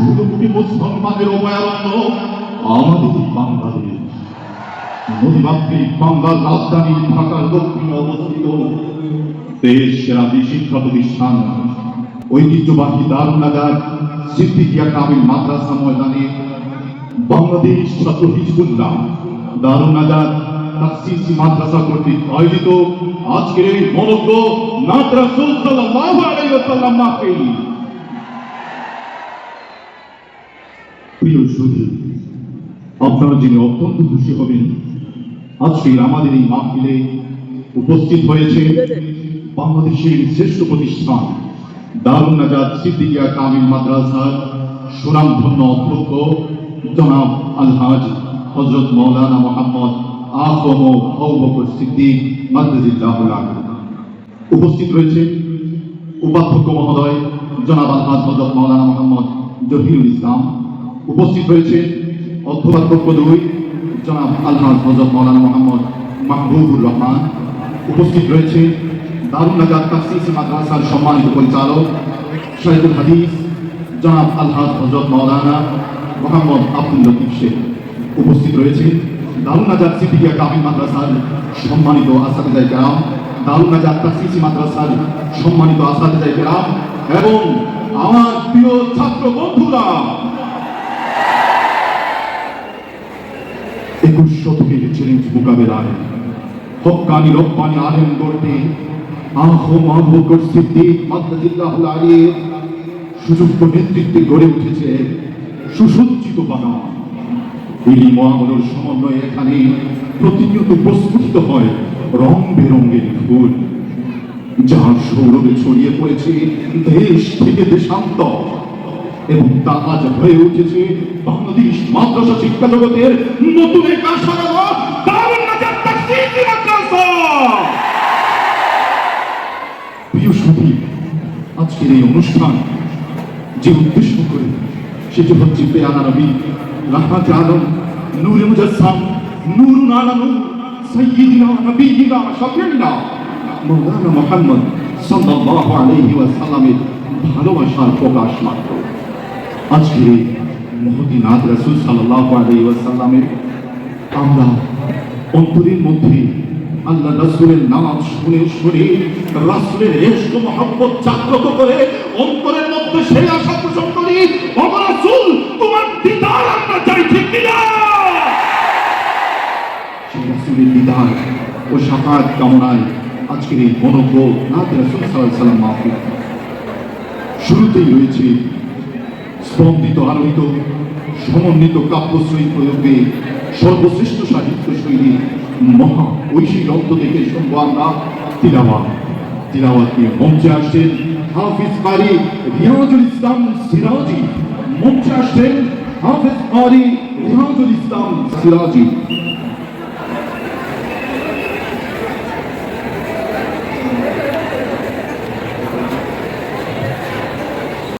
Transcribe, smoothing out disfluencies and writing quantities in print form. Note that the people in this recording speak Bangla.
16 কোটি মুসলমানের অভয়ারণ্য আমাদের বাংলাদেশ। নদীমাতৃক বাংলার রাজধানী ঢাকার দক্ষিণে অবস্থিত দেশ সেরা শিক্ষা প্রতিষ্ঠান ঐতিহ্যবাহী দারুন নাজাত সিদ্দিকিয়া কামিল মাদ্রাসা ময়দানে বাংলাদেশ ছাত্র হিজবুল্লাহ দারুন নাজাত তাসসিসি মাদ্রাসা কর্তৃক আয়োজিত আজকের এই মনোজ্ঞ নাত রাসূল সাল্লাল্লাহু আলাইহি ওয়াসাল্লাম মাহফিল। প্রিয় সুধী, আপনারা জেনে অত্যন্ত খুশি হবেন আজকের আমাদের এই মাহফিলে উপস্থিত হয়েছে বাংলাদেশের শ্রেষ্ঠ প্রতিষ্ঠান দারুন নাজাত সিদ্দিকিয়া কামিল মাদ্রাসার সুনামধন্য অধ্যক্ষ জনাব আলহাজ হযরত মাওলানা মুহাম্মদ আফম আবু বকর সিদ্দিক মাদ্রাজিল্লাহুল আলী। উপস্থিত রয়েছে উপাধ্যক্ষ মহোদয় জনাব আলহাজ হযরত মাওলানা মুহাম্মদ জহিরুল ইসলাম। উপস্থিত রয়েছে অধ্যক্ষ 2 জনাব আলহাজ হযরত মাওলানা মুহাম্মদ মাহবুবুর রহমান। উপস্থিত রয়েছে দারুন নাজাত তাসসিসি মাদ্রাসার সম্মানিত পরিচালক শাইখুল হাদিস জনাব আলহাজ হযরত মাওলানা মুহাম্মদ আব্দুল লতিফ শেখ। উপস্থিত রয়েছে দারুন নাজাত সিদ্দিকিয়া কামিল মাদ্রাসার সম্মানিত আসাতিজায়ে কেরাম, দারুন নাজাত তাসসিসি মাদ্রাসার সম্মানিত আসাতিজায়ে কেরাম এবং আমার প্রিয় ছাত্র বন্ধুরা। 21 শতকের চ্যালেঞ্জ মোকাবেলায় হক্কানি রব্বানি আলেম গড়তে আফম আবু বকর সিদ্দিক মাদ্রাজিল্লাহুল আলীর সুযোগ্য নেতৃত্বে গড়ে উঠেছে সুসজ্জিত বাগান। ইলম ও আমলের সমন্বয়ে এখানে প্রতিনিয়ত প্রস্ফুটিত হয় রং বেরঙের ফুল, যার সৌরভে ছড়িয়ে পড়েছে দেশ থেকে দেশান্তর এবং তা আজ হয়ে উঠেছে বাংলাদেশ মাদ্রাসা শিক্ষা জগতের নতুন এক আশার আলো দারুন নাজাত তাসসিসি মাদ্রাসা। প্রিয় সুধী, আজকের এই অনুষ্ঠান যে উদ্দেশ্য করে সেটি হচ্ছে পেয়ারা নবী রাহমাতুল আলম নূরে মুজাসসাম নূরুন আলা নূর সাইয়্যিদিনা নবিয়্যিনা শাফিঈনা মাওলানা মুহাম্মদ সাল্লাল্লাহু আলাইহি ওয়াসাল্লামের ভালোবাসার প্রকাশ মাত্র। আজকে মহতী নাত রাসূল সাল্লাল্লাহু আলাইহি ওয়াসাল্লামের আমরা অন্তরের মধ্যে আল্লাহ রাসূলের নাম শুনে শুনে রাসূলের ইশক মহব্বত জাগ্রত করে অন্তরের মধ্যে সেই আশা পোষণ করি, ও রাসূল তোমার দিদার আমরা চাই, ঠিক কিনা? সেই রাসূলের দিদার ও শাফাআত কামনায় আজকের এই মনোজ্ঞ নাত রাসূল সাল্লাল্লাহু আলাইহি ওয়াসাল্লাম মাহফিল। শুরুতেই রয়েছে স্পন্দিত আলোকিত সমন্বিত কাব্যশ্রী প্রয়োগে সর্বশ্রেষ্ঠ সাহিত্য শৈলী মহা ঐশী গ্রন্থ থেকে শুনবো আমরা তিলাওয়াত নিয়ে মঞ্চে আসছেন হাফিজ কারি রিয়াজুল ইসলাম সিরাজি। মঞ্চে আসছেন হাফিজ কারি রিয়াজুল ইসলাম সিরাজি।